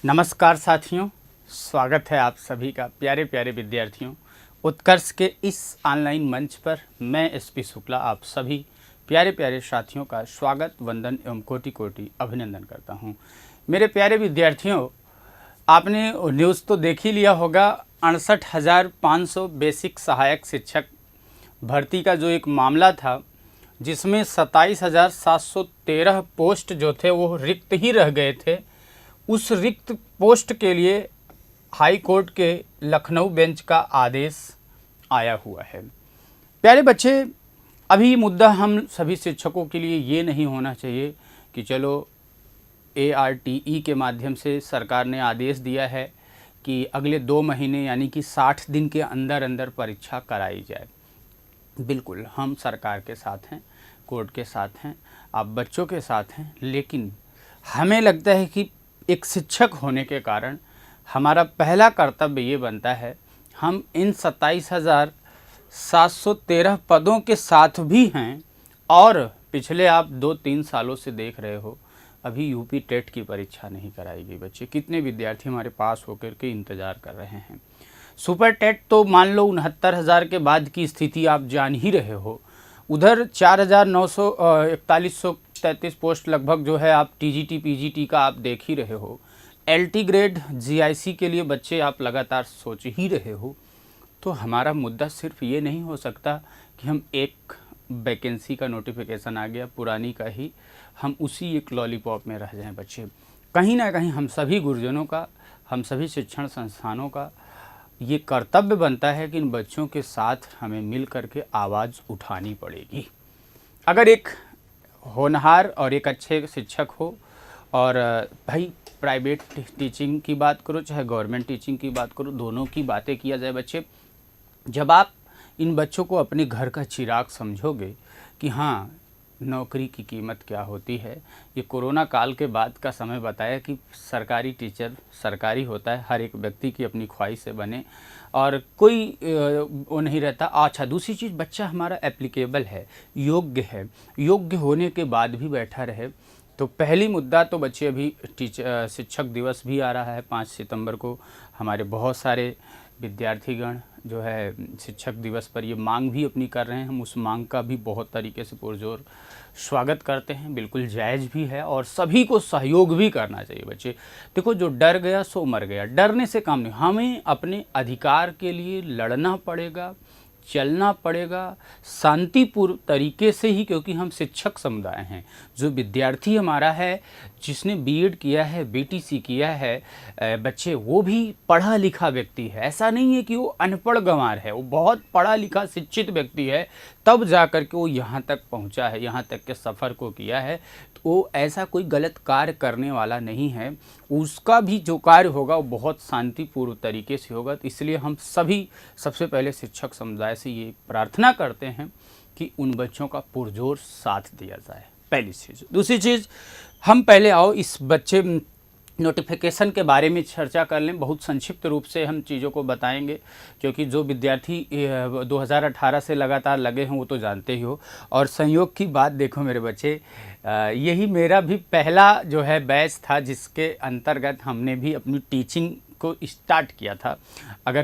नमस्कार साथियों, स्वागत है आप सभी का प्यारे प्यारे विद्यार्थियों। उत्कर्ष के इस ऑनलाइन मंच पर मैं एसपी शुक्ला आप सभी प्यारे प्यारे साथियों का स्वागत, वंदन एवं कोटि कोटि अभिनंदन करता हूं। मेरे प्यारे विद्यार्थियों, आपने न्यूज़ तो देख ही लिया होगा। 68,500 बेसिक सहायक शिक्षक भर्ती का जो एक मामला था, जिसमें 27,713 पोस्ट जो थे वो रिक्त ही रह गए थे। उस रिक्त पोस्ट के लिए हाई कोर्ट के लखनऊ बेंच का आदेश आया हुआ है। प्यारे बच्चे, अभी मुद्दा हम सभी शिक्षकों के लिए ये नहीं होना चाहिए कि चलो ARTE के माध्यम से सरकार ने आदेश दिया है कि अगले 2 महीने यानी कि 60 दिन के अंदर अंदर परीक्षा कराई जाए। बिल्कुल हम सरकार के साथ हैं, कोर्ट के साथ हैं, आप बच्चों के साथ हैं, लेकिन हमें लगता है कि एक शिक्षक होने के कारण हमारा पहला कर्तव्य ये बनता है, हम इन 27,713 पदों के साथ भी हैं। और पिछले आप 2-3 सालों से देख रहे हो, अभी यूपी टेट की परीक्षा नहीं कराई गई। बच्चे, कितने विद्यार्थी हमारे पास होकर के इंतज़ार कर रहे हैं। सुपर टेट तो मान लो 69,000 के बाद की स्थिति आप जान ही रहे हो। उधर 4,941 पोस्ट लगभग जो है आप TGT PGT का आप देख ही रहे हो। LT ग्रेड GIC के लिए बच्चे आप लगातार सोच ही रहे हो। तो हमारा मुद्दा सिर्फ ये नहीं हो सकता कि हम एक वैकेंसी का नोटिफिकेशन आ गया पुरानी का ही, हम उसी एक लॉलीपॉप में रह जाएं। बच्चे, कहीं ना कहीं हम सभी गुरुजनों का, हम सभी शिक्षण संस्थानों का ये कर्तव्य बनता है कि इन बच्चों के साथ हमें मिल करके आवाज़ उठानी पड़ेगी। अगर एक होनहार और एक अच्छे शिक्षक हो, और भाई प्राइवेट टीचिंग की बात करो चाहे गवर्नमेंट टीचिंग की बात करो, दोनों की बातें किया जाए। बच्चे, जब आप इन बच्चों को अपने घर का चिराग समझोगे कि हाँ, नौकरी की कीमत क्या होती है। ये कोरोना काल के बाद का समय बताया कि सरकारी टीचर सरकारी होता है, हर एक व्यक्ति की अपनी ख्वाहिश से बने और कोई वो नहीं रहता। अच्छा, दूसरी चीज़, बच्चा हमारा एप्लीकेबल है, योग्य है, योग्य होने के बाद भी बैठा रहे। तो पहली मुद्दा तो बच्चे, अभी शिक्षक दिवस भी आ रहा है 5 सितंबर को। हमारे बहुत सारे विद्यार्थीगण जो है शिक्षक दिवस पर ये मांग भी अपनी कर रहे हैं। हम उस मांग का भी बहुत तरीके से पुरजोर स्वागत करते हैं, बिल्कुल जायज़ भी है और सभी को सहयोग भी करना चाहिए। बच्चे देखो, जो डर गया सो मर गया, डरने से काम नहीं। हमें अपने अधिकार के लिए लड़ना पड़ेगा, चलना पड़ेगा शांतिपूर्ण तरीके से ही, क्योंकि हम शिक्षक समुदाय हैं। जो विद्यार्थी हमारा है, जिसने BEd किया है, BTC किया है, बच्चे, वो भी पढ़ा लिखा व्यक्ति है। ऐसा नहीं है कि वो अनपढ़ गंवार है, वो बहुत पढ़ा लिखा शिक्षित व्यक्ति है, तब जा कर के वो यहाँ तक पहुँचा है, यहाँ तक के सफ़र को किया है। तो वो ऐसा कोई गलत कार्य करने वाला नहीं है। उसका भी जो कार्य होगा वो बहुत शांतिपूर्ण तरीके से होगा। तो इसलिए हम सभी सबसे पहले शिक्षक समुदाय से ये प्रार्थना करते हैं कि उन बच्चों का पुरजोर साथ दिया जाए, पहली चीज़। दूसरी चीज़, हम पहले आओ इस बच्चे नोटिफिकेशन के बारे में चर्चा कर लें। बहुत संक्षिप्त रूप से हम चीज़ों को बताएंगे, क्योंकि जो विद्यार्थी 2018 से लगातार लगे हैं वो तो जानते ही हो। और संयोग की बात देखो मेरे बच्चे, यही मेरा भी पहला जो है बैच था जिसके अंतर्गत हमने भी अपनी टीचिंग को स्टार्ट किया था। अगर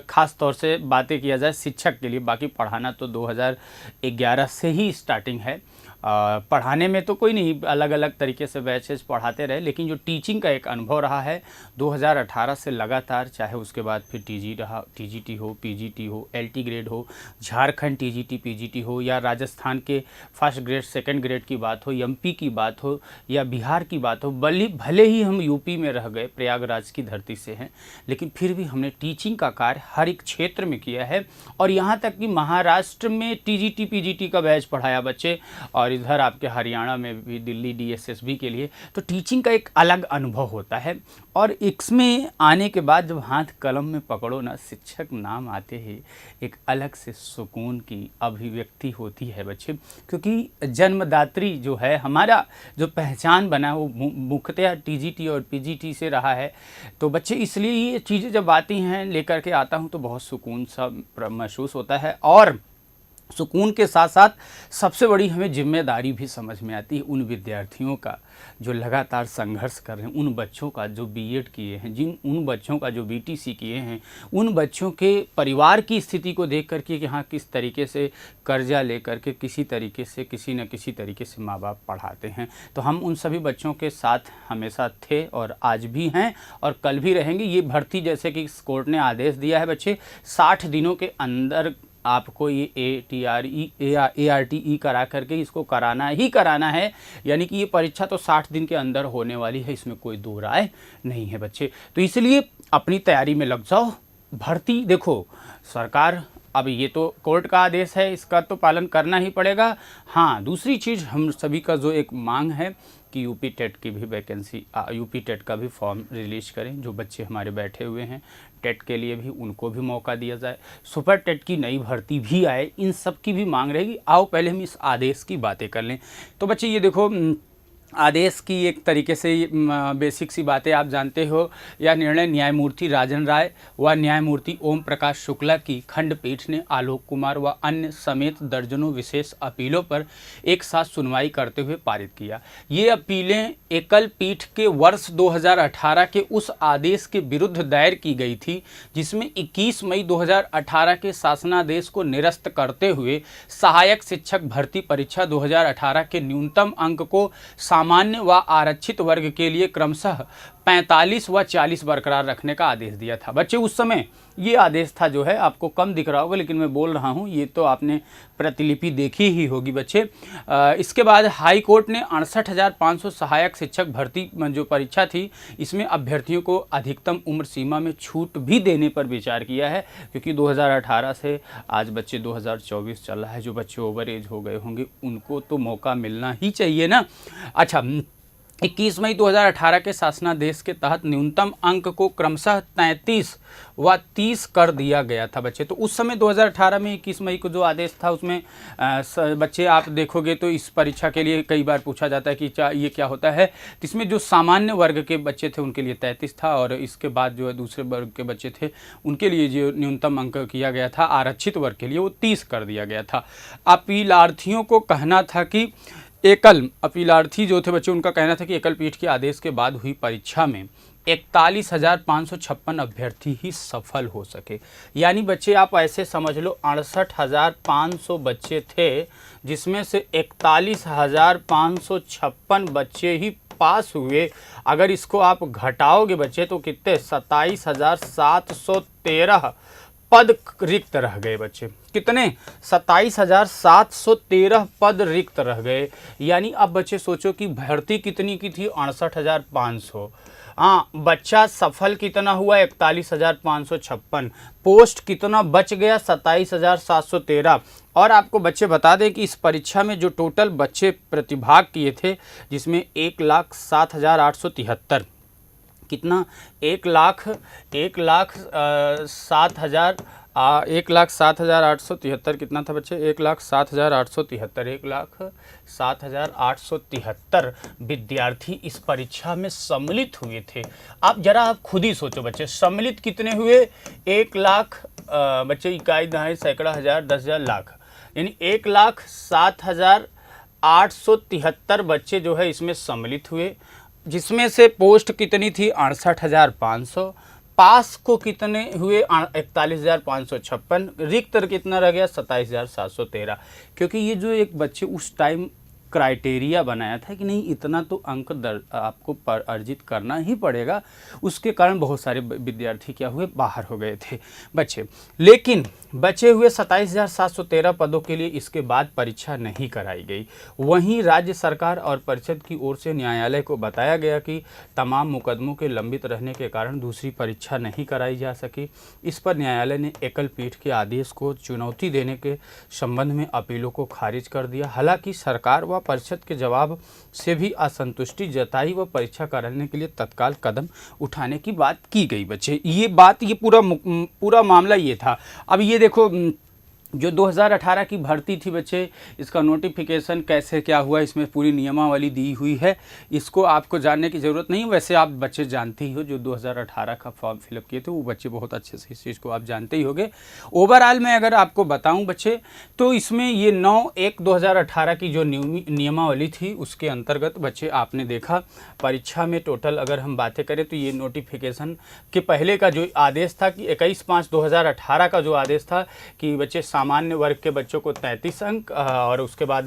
ख़ास तौर से बातें किया जाए शिक्षक के लिए, बाकी पढ़ाना तो 2011 से ही स्टार्टिंग है। पढ़ाने में तो कोई नहीं, अलग अलग तरीके से बैचेस पढ़ाते रहे, लेकिन जो टीचिंग का एक अनुभव रहा है 2018 से लगातार, चाहे उसके बाद फिर TGT हो, PGT हो, LT ग्रेड हो, झारखंड TGT PGT हो, या राजस्थान के फर्स्ट ग्रेड सेकंड ग्रेड की बात हो, MP की बात हो, या बिहार की बात हो। भले ही हम यूपी में रह गए, प्रयागराज की धरती से हैं, लेकिन फिर भी हमने टीचिंग का कार्य हर एक क्षेत्र में किया है। और यहाँ तक कि महाराष्ट्र में TGT PGT का बैच पढ़ाया बच्चे, और इधर आपके हरियाणा में भी दिल्ली DSSB के लिए। तो टीचिंग का एक अलग अनुभव होता है। और इसमें आने के बाद जब हाथ कलम में पकड़ो ना, शिक्षक नाम आते ही एक अलग से सुकून की अभिव्यक्ति होती है बच्चे, क्योंकि जन्मदात्री जो है हमारा, जो पहचान बना वो मुख्यतः TGT और PGT से रहा है। तो बच्चे, इसलिए ये चीज़ें जब आती हैं लेकर के आता हूँ तो बहुत सुकून सा महसूस होता है। और सुकून के साथ साथ सबसे बड़ी हमें जिम्मेदारी भी समझ में आती है उन विद्यार्थियों का जो लगातार संघर्ष कर रहे हैं, उन बच्चों का जो बीएड किए हैं, उन बच्चों का जो बीटीसी किए हैं, उन बच्चों के परिवार की स्थिति को देख करके कि हाँ किस तरीके से कर्जा लेकर के किसी तरीके से किसी न किसी तरीके से माँ बाप पढ़ाते हैं। तो हम उन सभी बच्चों के साथ हमेशा थे और आज भी हैं और कल भी रहेंगे। ये भर्ती जैसे कि कोर्ट ने आदेश दिया है बच्चे 60 दिनों के अंदर आपको ये ARTE करा करके इसको कराना ही कराना है, यानी कि ये परीक्षा तो 60 दिन के अंदर होने वाली है, इसमें कोई दो राय नहीं है बच्चे। तो इसलिए अपनी तैयारी में लग जाओ। भर्ती देखो सरकार, अब ये तो कोर्ट का आदेश है, इसका तो पालन करना ही पड़ेगा। हाँ, दूसरी चीज़ हम सभी का जो एक मांग है कि यूपी टेट की भी वैकेंसी, यूपी टेट का भी फॉर्म रिलीज करें। जो बच्चे हमारे बैठे हुए हैं टेट के लिए भी उनको भी मौका दिया जाए, सुपर टेट की नई भर्ती भी आए, इन सब की भी मांग रहेगी। आओ पहले हम इस आदेश की बातें कर लें। तो बच्चे ये देखो, आदेश की एक तरीके से बेसिक सी बातें आप जानते हो। यह निर्णय न्यायमूर्ति राजन राय व न्यायमूर्ति ओम प्रकाश शुक्ला की खंडपीठ ने आलोक कुमार व अन्य समेत दर्जनों विशेष अपीलों पर एक साथ सुनवाई करते हुए पारित किया। ये अपीलें एकल पीठ के वर्ष 2018 के उस आदेश के विरुद्ध दायर की गई थी जिसमें 21 मई 2018 के शासनादेश को निरस्त करते हुए सहायक शिक्षक भर्ती परीक्षा 2018 के न्यूनतम अंक को सामान्य व आरक्षित वर्ग के लिए क्रमशः 45 व 40 बरकरार रखने का आदेश दिया था। बच्चे उस समय ये आदेश था, जो है आपको कम दिख रहा होगा लेकिन मैं बोल रहा हूँ, ये तो आपने प्रतिलिपि देखी ही होगी बच्चे। इसके बाद हाई कोर्ट ने 68,500 सहायक शिक्षक भर्ती जो परीक्षा थी इसमें अभ्यर्थियों को अधिकतम उम्र सीमा में छूट भी देने पर विचार किया है, क्योंकि 2018 से आज बच्चे 2024 चल रहा है, जो बच्चे ओवर एज हो गए होंगे उनको तो मौका मिलना ही चाहिए ना। अच्छा, 21 मई 2018 के शासनादेश के तहत न्यूनतम अंक को क्रमशः 33 व 30 कर दिया गया था बच्चे। तो उस समय 2018 में 21 मई को जो आदेश था उसमें बच्चे आप देखोगे तो इस परीक्षा के लिए कई बार पूछा जाता है कि ये क्या होता है। तो इसमें जो सामान्य वर्ग के बच्चे थे उनके लिए 33 था और इसके बाद जो है दूसरे वर्ग के बच्चे थे उनके लिए जो न्यूनतम अंक किया गया था आरक्षित वर्ग के लिए वो 30 कर दिया गया था। अपीलार्थियों को कहना था कि अपीलार्थी जो थे बच्चे उनका कहना था कि एकल पीठ के आदेश के बाद हुई परीक्षा में 41,556 अभ्यर्थी ही सफल हो सके। यानी बच्चे आप ऐसे समझ लो 68,500 बच्चे थे जिसमें से 41,556 बच्चे ही पास हुए। अगर इसको आप घटाओगे बच्चे तो कितने 27,713 पद रिक्त रह गए बच्चे। कितने 27,713 पद रिक्त रह गए। यानी अब बच्चे सोचो कि भर्ती कितनी की थी 68,500। हाँ, बच्चा सफल कितना हुआ 41,556। पोस्ट कितना बच गया 27,713। और आपको बच्चे बता दें कि इस परीक्षा में जो टोटल बच्चे प्रतिभाग किए थे जिसमें 1,07,873 कितना 1,07,873 कितना था बच्चे 1,07,873 विद्यार्थी इस परीक्षा में सम्मिलित हुए थे। आप जरा आप खुद ही सोचो बच्चे, सम्मिलित कितने हुए 1 लाख बच्चे इकाई दहाई सैकड़ा हज़ार 10,000 लाख, यानी 1,07,873 बच्चे जो है इसमें सम्मिलित हुए, जिसमें से पोस्ट कितनी थी 68,500, पास को कितने हुए 41,556, रिक्त कितना रह गया 27,713। क्योंकि ये जो एक बच्चे उस टाइम क्राइटेरिया बनाया था कि नहीं इतना तो अंक आपको अर्जित करना ही पड़ेगा, उसके कारण बहुत सारे विद्यार्थी क्या हुए बाहर हो गए थे बच्चे। लेकिन बचे हुए 27,713 पदों के लिए इसके बाद परीक्षा नहीं कराई गई। वहीं राज्य सरकार और परिषद की ओर से न्यायालय को बताया गया कि तमाम मुकदमों के लंबित रहने के कारण दूसरी परीक्षा नहीं कराई जा सकी। इस पर न्यायालय ने एकल पीठ के आदेश को चुनौती देने के संबंध में अपीलों को खारिज कर दिया। हालांकि सरकार व परिषद के जवाब से भी असंतुष्टि जताई व परीक्षा कराने के लिए तत्काल कदम उठाने की बात की गई बच्चे। ये पूरा मामला ये था। अब ये देखो जो 2018 की भर्ती थी बच्चे, इसका नोटिफिकेशन कैसे क्या हुआ, इसमें पूरी नियमावली दी हुई है, इसको आपको जानने की ज़रूरत नहीं। वैसे आप बच्चे जानते ही हो, जो 2018 का फॉर्म फिलअप किए थे वो बच्चे बहुत अच्छे से इस चीज़ को आप जानते ही होंगे। ओवरऑल मैं अगर आपको बताऊं बच्चे, तो इसमें ये 9/1/2018 की जो नियमावली थी उसके अंतर्गत बच्चे आपने देखा परीक्षा में टोटल अगर हम बातें करें तो ये नोटिफिकेशन के पहले का जो आदेश था कि 21/5/2018 का जो आदेश था कि बच्चे सामान्य वर्ग के बच्चों को 33 अंक और उसके बाद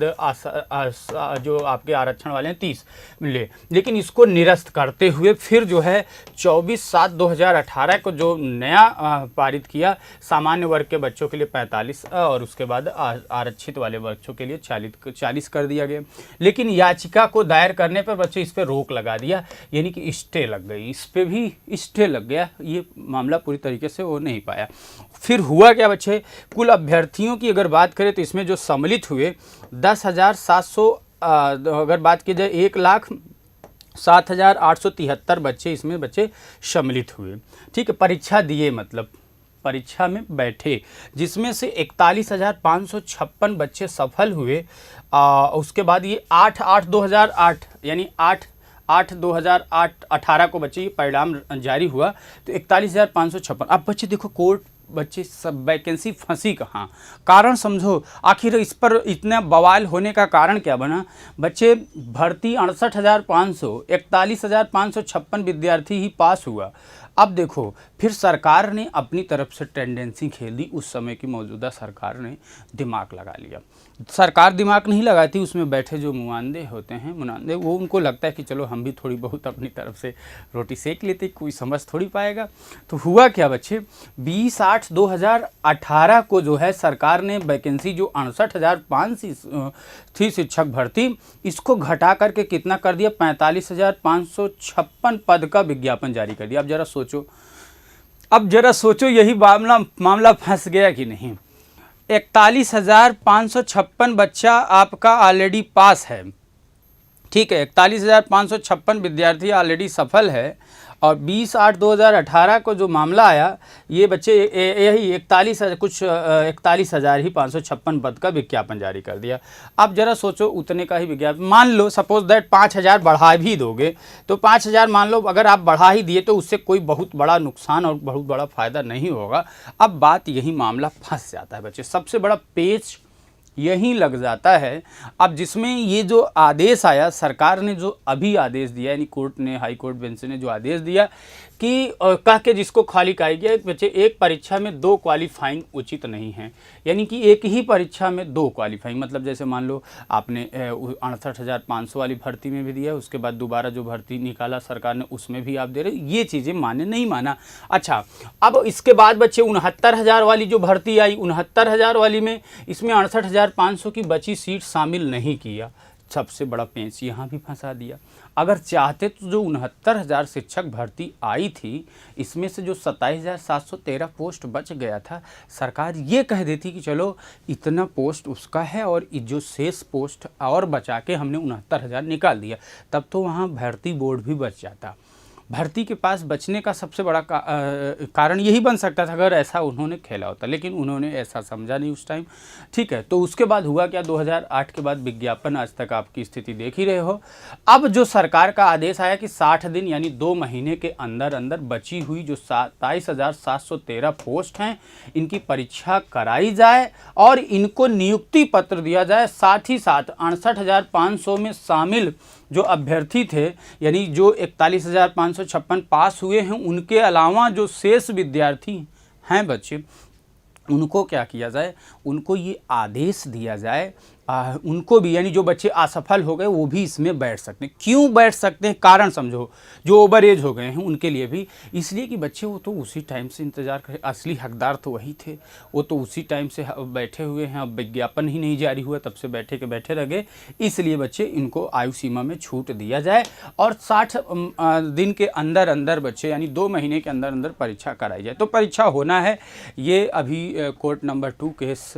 जो आपके आरक्षण वाले हैं 30 मिले, लेकिन इसको निरस्त करते हुए फिर जो है 24/7/2018 को जो नया पारित किया, सामान्य वर्ग के बच्चों के लिए 45 और उसके बाद आरक्षित वाले बच्चों के लिए 40 कर दिया गया। लेकिन याचिका को दायर करने पर बच्चे इस पर रोक लगा दिया, यानी कि स्टे लग गई, इस पर भी स्टे लग गया, ये मामला पूरी तरीके से हो नहीं पाया। फिर हुआ क्या बच्चे, कुल अभ्यर्थियों की अगर बात करें तो इसमें जो सम्मिलित हुए 10,700, अगर बात की जाए 1,07,873 बच्चे इसमें बच्चे सम्मिलित हुए। ठीक है, परीक्षा दिए मतलब परीक्षा में बैठे, जिसमें से 41,556 बच्चे सफल हुए। उसके बाद ये 8/8/2008 यानी 8/8/2018 को बच्चे ये परिणाम जारी हुआ, तो 41,556। अब बच्चे देखो कोर्ट बच्चे सब वैकेंसी फंसी कहाँ, कारण समझो, आखिर इस पर इतना बवाल होने का कारण क्या बना बच्चे। भर्ती 68,500, 41,556 विद्यार्थी ही पास हुआ। अब देखो फिर सरकार ने अपनी तरफ से टेंडेंसी खेल दी, उस समय की मौजूदा सरकार ने दिमाग लगा लिया। सरकार दिमाग नहीं लगाती, उसमें बैठे जो मुआंदे होते हैं, मुनांदे, वो उनको लगता है कि चलो हम भी थोड़ी बहुत अपनी तरफ से रोटी सेक लेते, कोई समझ थोड़ी पाएगा। तो हुआ क्या बच्चे, 20/8/2018 को जो है सरकार ने वैकेंसी जो 68,500 थी शिक्षक भर्ती, इसको घटा करके कितना कर दिया, 45,556 पद का विज्ञापन जारी कर दिया। अब जरा सोचो यही मामला फंस गया कि नहीं। 41,556 बच्चा आपका ऑलरेडी पास है, ठीक है, 41,556 विद्यार्थी ऑलरेडी सफल है, और 20/8/2018 को जो मामला आया, ये बच्चे यही 41,000 ही 556 पद का विज्ञापन जारी कर दिया। अब जरा सोचो उतने का ही विज्ञापन, मान लो सपोज दैट 5,000 बढ़ा भी दोगे, तो 5,000 मान लो अगर आप बढ़ा ही दिए तो उससे कोई बहुत बड़ा नुकसान और बहुत बड़ा फायदा नहीं होगा। अब बात यही मामला फंस जाता है बच्चे, सबसे बड़ा पेच यहीं लग जाता है। अब जिसमें ये जो आदेश आया, सरकार ने जो अभी आदेश दिया, यानी कोर्ट ने, हाई कोर्ट बेंच ने जो आदेश दिया कि कह के जिसको क्वालिफाई किया, बच्चे एक परीक्षा में 2 क्वालिफाइंग उचित नहीं है, यानी कि एक ही परीक्षा में 2 क्वालिफाइंग, मतलब जैसे मान लो आपने 68,500 वाली भर्ती में भी दिया, उसके बाद दोबारा जो भर्ती निकाला सरकार ने उसमें भी आप दे रहे, ये चीज़ें माने नहीं माना। अच्छा, अब इसके बाद बच्चे 69,000 वाली जो भर्ती आई, 69,000 वाली में इसमें 68,500 की बची सीट शामिल नहीं किया, सबसे बड़ा पेंच यहाँ भी फंसा दिया। अगर चाहते तो जो 69,000 शिक्षक भर्ती आई थी, इसमें से जो 27,713 पोस्ट बच गया था, सरकार ये कह देती कि चलो इतना पोस्ट उसका है और जो शेष पोस्ट और बचा के हमने 69,000 निकाल दिया, तब तो वहाँ भर्ती बोर्ड भी बच जाता। भर्ती के पास बचने का सबसे बड़ा कारण यही बन सकता था अगर ऐसा उन्होंने खेला होता, लेकिन उन्होंने ऐसा समझा नहीं उस टाइम। ठीक है, तो उसके बाद हुआ क्या, 2008 के बाद विज्ञापन, आज तक आपकी स्थिति देख ही रहे हो। अब जो सरकार का आदेश आया कि 60 दिन यानी 2 महीने के अंदर अंदर बची हुई जो 27,713 पोस्ट हैं, इनकी परीक्षा कराई जाए और इनको नियुक्ति पत्र दिया जाए। साथ ही साथ 68,500 में शामिल जो अभ्यर्थी थे, यानी जो 41,556 पास हुए हैं, उनके अलावा जो शेष विद्यार्थी हैं बच्चे, उनको क्या किया जाए, उनको ये आदेश दिया जाए, उनको भी, यानी जो बच्चे असफल हो गए वो भी इसमें बैठ सकते हैं। क्यों बैठ सकते हैं, कारण समझो, जो ओवर एज हो गए हैं उनके लिए भी, इसलिए कि बच्चे वो तो उसी टाइम से इंतज़ार करें, असली हकदार तो वही थे, वो तो उसी टाइम से बैठे हुए हैं, अब विज्ञापन ही नहीं जारी हुआ, तब से बैठे के बैठे रह गए, इसलिए बच्चे इनको आयु सीमा में छूट दिया जाए और 60 दिन के अंदर अंदर बच्चे, यानी 2 महीने के अंदर अंदर परीक्षा कराई जाए। तो परीक्षा होना है, ये अभी court number 2 case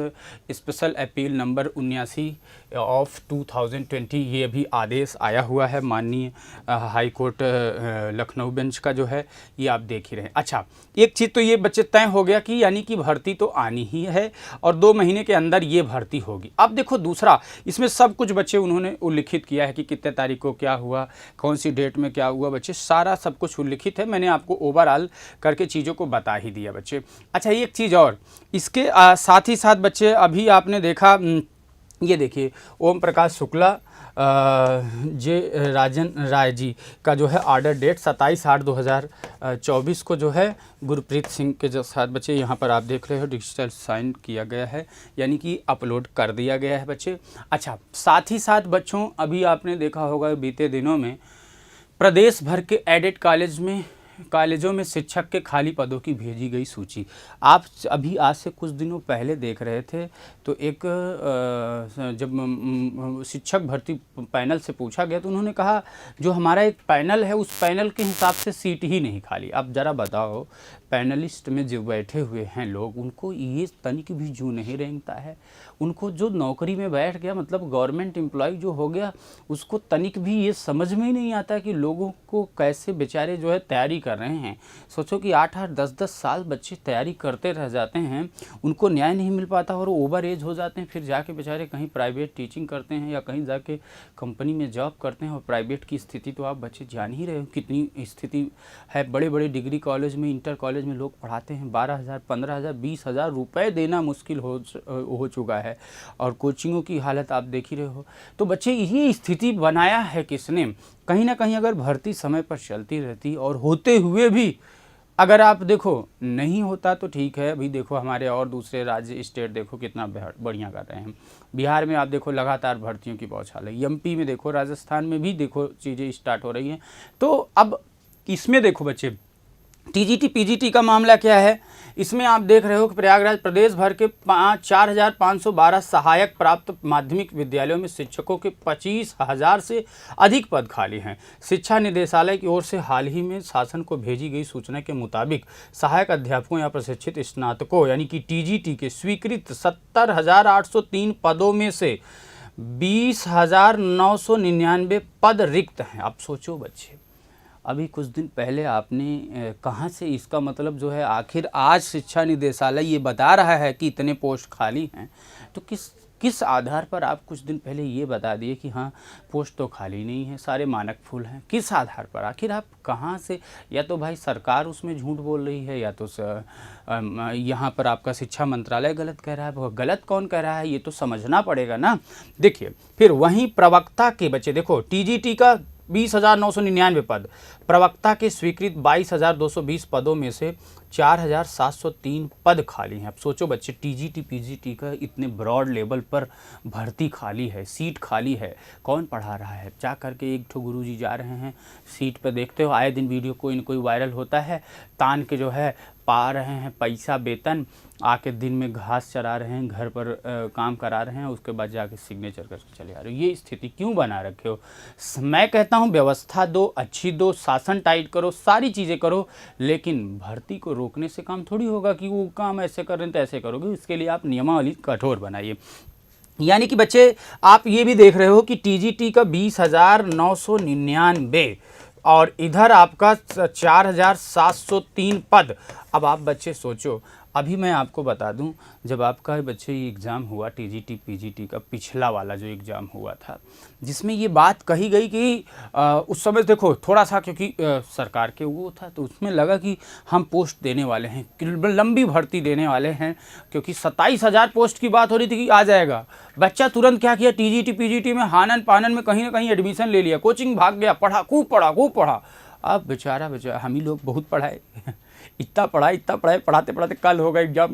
special appeal number 79 30 of 2020 ये भी आदेश आया हुआ है माननीय हाई कोर्ट लखनऊ बेंच का जो है, ये आप देख ही रहे हैं। अच्छा, एक चीज़ तो ये बच्चे तय हो गया कि यानी कि भर्ती तो आनी ही है और 2 महीने के अंदर ये भर्ती होगी। अब देखो दूसरा, इसमें सब कुछ बच्चे उन्होंने उल्लिखित किया है कि कितने तारीख को क्या हुआ, कौन सी डेट में क्या हुआ, बच्चे सारा सब कुछ उल्लिखित है। मैंने आपको ओवरऑल करके चीज़ों को बता ही दिया बच्चे। अच्छा, एक चीज़ और इसके साथ ही साथ बच्चे, अभी आपने देखा, ये देखिए ओम प्रकाश शुक्ला जे राजन राय जी का जो है ऑर्डर डेट 27/8/2024 को जो है गुरप्रीत सिंह के जो साथ बच्चे यहाँ पर आप देख रहे हो डिजिटल साइन किया गया है, यानी कि अपलोड कर दिया गया है बच्चे। अच्छा, साथ ही साथ बच्चों, अभी आपने देखा होगा बीते दिनों में प्रदेश भर के एडेड कॉलेजों में शिक्षक के खाली पदों की भेजी गई सूची। आप अभी आज से कुछ दिनों पहले देख रहे थे तो एक जब शिक्षक भर्ती पैनल से पूछा गया तो उन्होंने कहा जो हमारा एक पैनल है उस पैनल के हिसाब से सीट ही नहीं खाली। अब ज़रा बताओ, पैनलिस्ट में जो बैठे हुए हैं लोग, उनको ये तनिक भी जू नहीं रेंगता है। उनको जो नौकरी में बैठ गया, मतलब गवर्नमेंट एम्प्लॉय जो हो गया, उसको तनिक भी ये समझ में ही नहीं आता कि लोगों को कैसे बेचारे जो है तैयारी कर रहे हैं। सोचो कि 8-8 10-10 साल बच्चे तैयारी करते रह जाते हैं, उनको न्याय नहीं मिल पाता और ओवर एज हो जाते हैं, फिर जाके बेचारे कहीं प्राइवेट टीचिंग करते हैं या कहीं जाके कंपनी में जॉब करते हैं। और प्राइवेट की स्थिति तो आप बच्चे जान ही रहे हो कितनी स्थिति है। बड़े बड़े डिग्री कॉलेज में, इंटर कॉलेज में लोग पढ़ाते हैं, 12,000 15,000 20,000 रुपये देना मुश्किल हो चुका है। और कोचिंगों की हालत आप देख ही रहे हो। तो बच्चे ये स्थिति बनाया है किसने? कहीं ना कहीं अगर भर्ती समय पर चलती रहती और होते हुए भी अगर आप देखो नहीं होता तो ठीक है। अभी देखो हमारे और दूसरे राज्य स्टेट देखो कितना बढ़िया कर रहे हैं। बिहार में आप देखो लगातार भर्तियों की बौछार है, एमपी में देखो, राजस्थान में भी देखो चीज़ें स्टार्ट हो रही हैं। तो अब इसमें देखो बच्चे, टीजीटी पीजीटी का मामला क्या है, इसमें आप देख रहे हो कि प्रयागराज प्रदेश भर के 4,512 सहायक प्राप्त माध्यमिक विद्यालयों में शिक्षकों के 25,000 से अधिक पद खाली हैं। शिक्षा निदेशालय की ओर से हाल ही में शासन को भेजी गई सूचना के मुताबिक सहायक अध्यापकों या प्रशिक्षित स्नातकों यानी कि टीजीटी के स्वीकृत 70,803 पदों में से 20,999 पद रिक्त हैं। अब सोचो बच्चे, अभी कुछ दिन पहले आपने कहाँ से इसका मतलब जो है, आखिर आज शिक्षा निदेशालय ये बता रहा है कि इतने पोस्ट खाली हैं, तो किस आधार पर आप कुछ दिन पहले ये बता दिए कि हाँ पोस्ट तो खाली नहीं है, सारे मानक फुल हैं? किस आधार पर? आखिर आप कहाँ से? या तो भाई सरकार उसमें झूठ बोल रही है, या तो यहाँ पर आपका शिक्षा मंत्रालय गलत कह रहा है। वो गलत कौन कह रहा है ये तो समझना पड़ेगा ना। देखिए, फिर वहीं प्रवक्ता के बच्चे देखो, टीजीटी का 20,999 पद, प्रवक्ता के स्वीकृत 22,220 पदों में से 4,703 पद खाली हैं। अब सोचो बच्चे, टीजीटी पीजीटी का इतने ब्रॉड लेवल पर भर्ती खाली है, सीट खाली है, कौन पढ़ा रहा है? जा करके एक ठो गुरुजी जा रहे हैं सीट पर, देखते हो आए दिन वीडियो कोई न कोई वायरल होता है, तान के जो है पा रहे हैं पैसा वेतन, आके दिन में घास चरा रहे हैं, घर पर काम करा रहे हैं, उसके बाद जाके सिग्नेचर करके चले आ रहे हो। ये स्थिति क्यों बना रखे हो? मैं कहता हूँ व्यवस्था दो, अच्छी दो, शासन टाइट करो, सारी चीज़ें करो, लेकिन भर्ती को रोकने से काम थोड़ी होगा कि वो काम ऐसे कर रहे हैं तो ऐसे करोगे। इसके लिए आप नियमावली कठोर बनाइए। यानी कि बच्चे आप ये भी देख रहे हो कि टीजीटी का 20,999 और इधर आपका 4,703 पद। अब आप बच्चे सोचो, अभी मैं आपको बता दूं, जब आपका बच्चे ये एग्ज़ाम हुआ टीजीटी पीजीटी का, पिछला वाला जो एग्ज़ाम हुआ था, जिसमें ये बात कही गई कि उस समय देखो थोड़ा सा, क्योंकि सरकार के वो था तो उसमें लगा कि हम पोस्ट देने वाले हैं, लंबी भर्ती देने वाले हैं, क्योंकि 27,000 पोस्ट की बात हो रही थी कि आ जाएगा। बच्चा तुरंत क्या किया, टीजीटी पीजीटी में हानन पानन में कहीं ना कहीं एडमिशन ले लिया, कोचिंग भाग गया, पढ़ा, खूब पढ़ा। अब बेचारा हम ही लोग बहुत पढ़ाए इतना पढ़ाए, पढ़ाते पढ़ाते कल होगा एग्ज़ाम,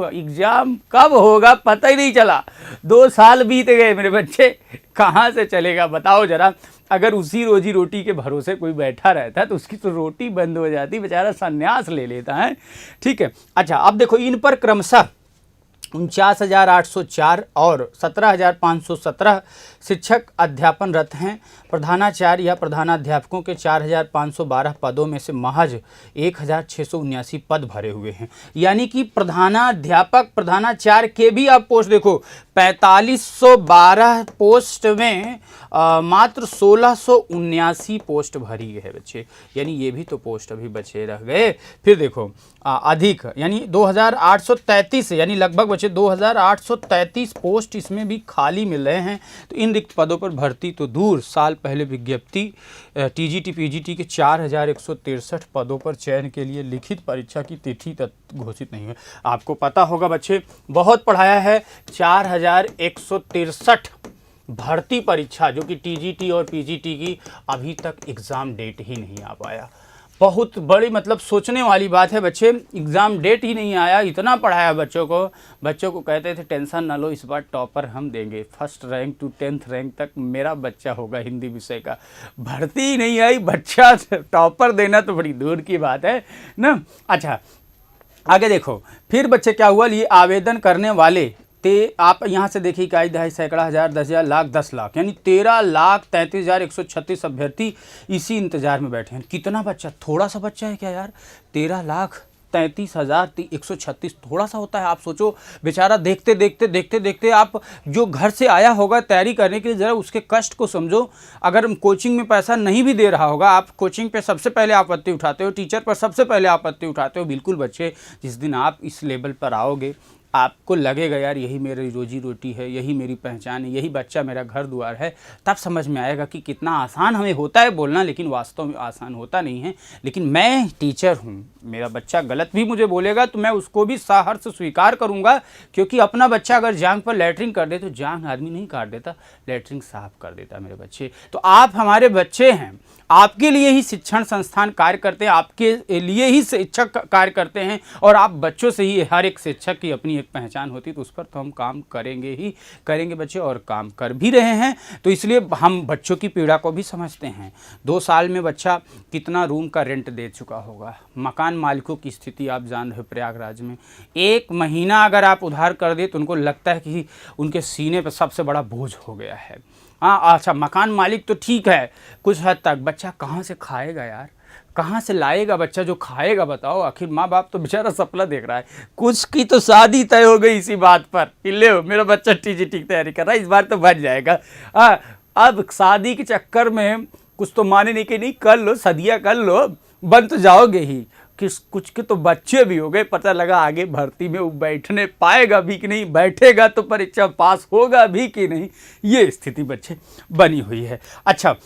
एग्ज़ाम कब होगा पता ही नहीं चला। 2 साल बीत गए मेरे बच्चे, कहाँ से चलेगा बताओ ज़रा। अगर उसी रोजी रोटी के भरोसे कोई बैठा रहता तो उसकी तो रोटी बंद हो जाती, बेचारा संन्यास ले लेता है। ठीक है। अच्छा, अब देखो इन पर क्रमशः 49,804 और 17,517 शिक्षक अध्यापनरत हैं। प्रधानाचार्य या प्रधानाध्यापकों के 4,512 पदों में से महज 1,679 पद भरे हुए हैं। यानी कि प्रधानाध्यापक प्रधानाचार्य के भी आप पोस्ट देखो, 4512 पोस्ट में मात्र 1679 पोस्ट भरी है बच्चे, यानी ये भी तो पोस्ट अभी बचे रह गए। फिर देखो अधिक यानी 2,833 यानी लगभग बचे 2,833 पोस्ट इसमें भी खाली मिल रहे हैं। तो इन रिक्त पदों पर भर्ती तो दूर, साल पहले विज्ञप्ति टीजीटी पीजीटी के 4,163 पदों पर चयन के लिए लिखित परीक्षा की तिथि तक घोषित नहीं है। आपको पता होगा बच्चे, बहुत पढ़ाया है, 4,163 भर्ती परीक्षा जो कि टीजीटी और पीजीटी की अभी तक एग्ज़ाम डेट ही नहीं आ पाया। बहुत बड़ी मतलब सोचने वाली बात है बच्चे, एग्ज़ाम डेट ही नहीं आया। इतना पढ़ाया बच्चों को कहते थे टेंशन ना लो, इस बार टॉपर हम देंगे, 1st rank to 10th rank तक मेरा बच्चा होगा हिंदी विषय का। भर्ती ही नहीं आई, बच्चा टॉपर देना तो बड़ी दूर की बात है ना। अच्छा आगे देखो, फिर बच्चे क्या हुआ, ये आवेदन करने वाले आप यहाँ से देखिए, इकाई दहाई सैकड़ा हज़ार 10,000 लाख 10 लाख यानी 13,33,136 अभ्यर्थी इसी इंतजार में बैठे हैं। कितना बच्चा, थोड़ा सा बच्चा है क्या यार? 13,33,136 थोड़ा सा होता है? आप सोचो बेचारा देखते देखते आप जो घर से आया होगा तैयारी करने के लिए, ज़रा उसके कष्ट को समझो। अगर कोचिंग में पैसा नहीं भी दे रहा होगा, आप कोचिंग पे सबसे पहले आपत्ति उठाते हो, टीचर पर सबसे पहले आपत्ति उठाते हो। बिल्कुल बच्चे, जिस दिन आप इस लेवल पर आओगे आपको लगेगा यार यही मेरी रोजी रोटी है, यही मेरी पहचान है, यही बच्चा मेरा घर द्वार है, तब समझ में आएगा कि कितना आसान हमें होता है बोलना, लेकिन वास्तव में आसान होता नहीं है। लेकिन मैं टीचर हूँ, मेरा बच्चा गलत भी मुझे बोलेगा तो मैं उसको भी सहर्ष स्वीकार करूँगा, क्योंकि अपना बच्चा अगर जांघ पर लैट्रिन कर दे तो जांघ आदमी नहीं काट देता, लैट्रिन साफ कर देता मेरे बच्चे। तो आप हमारे बच्चे हैं, आपके लिए ही शिक्षण संस्थान कार्य करते हैं, आपके लिए ही शिक्षक कार्य करते हैं, और आप बच्चों से ही, हर एक शिक्षक की अपनी एक पहचान होती है, तो उस पर तो हम काम करेंगे ही करेंगे बच्चे, और काम कर भी रहे हैं। तो इसलिए हम बच्चों की पीड़ा को भी समझते हैं। 2 साल में बच्चा कितना रूम का रेंट दे चुका होगा। मकान मालिकों की स्थिति आप जान रहे हो प्रयागराज में, 1 महीना अगर आप उधार कर दे तो उनको लगता है कि उनके सीने पर सबसे बड़ा बोझ हो गया है। हाँ अच्छा, मकान मालिक तो ठीक है कुछ हद तक, बच्चा कहाँ से खाएगा यार, कहाँ से लाएगा बच्चा जो खाएगा बताओ? आखिर माँ बाप तो बेचारा सपना देख रहा है। कुछ की तो शादी तय हो गई इसी बात पर, ले मेरा बच्चा टीजीटी की तैयारी कर रहा है, इस बार तो बन जाएगा। अब शादी के चक्कर में कुछ तो माने नहीं कि नहीं कर लो, सदिया कर लो, बन तो जाओगे ही। कुछ के तो बच्चे भी हो गए, पता लगा आगे भर्ती में वो बैठने पाएगा भी कि नहीं, बैठेगा तो परीक्षा पास होगा भी कि नहीं, ये स्थिति बच्चे बनी हुई है। अच्छा,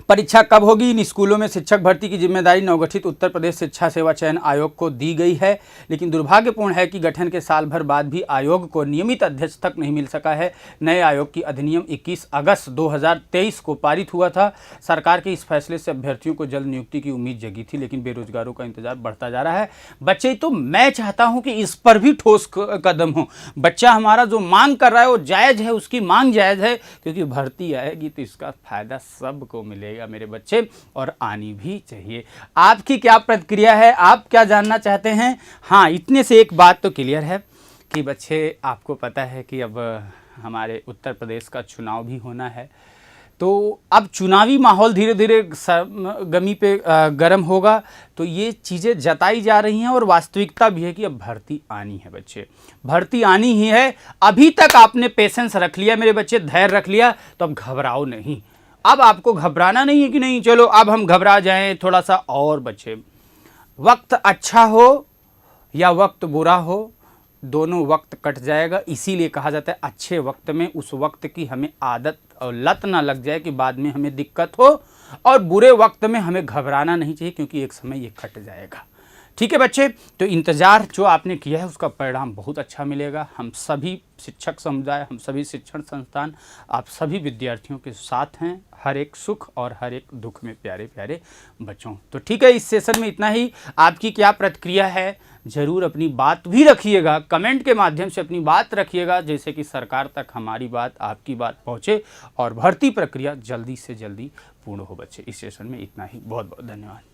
परीक्षा कब होगी? इन स्कूलों में शिक्षक भर्ती की जिम्मेदारी नवगठित उत्तर प्रदेश शिक्षा सेवा चयन आयोग को दी गई है, लेकिन दुर्भाग्यपूर्ण है कि गठन के साल भर बाद भी आयोग को नियमित अध्यक्ष तक नहीं मिल सका है। नए आयोग की अधिनियम 21 अगस्त 2023 को पारित हुआ था। सरकार के इस फैसले से अभ्यर्थियों को जल्द नियुक्ति की उम्मीद जगी थी, लेकिन बेरोजगारों का इंतजार बढ़ता जा रहा है। बच्चे तो मैं चाहता हूँ कि इस पर भी ठोस कदम हो। बच्चा हमारा जो मांग कर रहा है वो जायज़ है, उसकी मांग जायज़ है, क्योंकि भर्ती आएगी तो इसका फायदा सबको मिलेगा मेरे बच्चे, और आनी भी चाहिए। आपकी क्या प्रतिक्रिया है, आप क्या जानना चाहते हैं? हाँ, इतने से एक बात तो क्लियर है कि बच्चे आपको पता है कि अब हमारे उत्तर प्रदेश का चुनाव भी होना है, तो अब चुनावी माहौल धीरे धीरे गमी पे गर्म होगा, तो ये चीज़ें जताई जा रही हैं और वास्तविकता भी है कि अब भर्ती आनी है बच्चे, भर्ती आनी ही है। अभी तक आपने पेशेंस रख लिया मेरे बच्चे, धैर्य रख लिया, तो अब घबराओ नहीं। अब आपको घबराना नहीं है कि नहीं चलो अब हम घबरा जाएं थोड़ा सा और बच्चे। वक्त अच्छा हो या वक्त बुरा हो, दोनों वक्त कट जाएगा। इसीलिए कहा जाता है अच्छे वक्त में उस वक्त की हमें आदत और लत ना लग जाए कि बाद में हमें दिक्कत हो, और बुरे वक्त में हमें घबराना नहीं चाहिए क्योंकि एक समय ये कट जाएगा। ठीक है बच्चे, तो इंतज़ार जो आपने किया है उसका परिणाम बहुत अच्छा मिलेगा। हम सभी शिक्षक समुदाय, हम सभी शिक्षण संस्थान, आप सभी विद्यार्थियों के साथ हैं, हर एक सुख और हर एक दुख में प्यारे प्यारे बच्चों। तो ठीक है, इस सेशन में इतना ही। आपकी क्या प्रतिक्रिया है ज़रूर अपनी बात भी रखिएगा, कमेंट के माध्यम से अपनी बात रखिएगा, जैसे कि सरकार तक हमारी बात, आपकी बात पहुँचे और भर्ती प्रक्रिया जल्दी से जल्दी पूर्ण हो बच्चे। इस सेशन में इतना ही, बहुत बहुत धन्यवाद।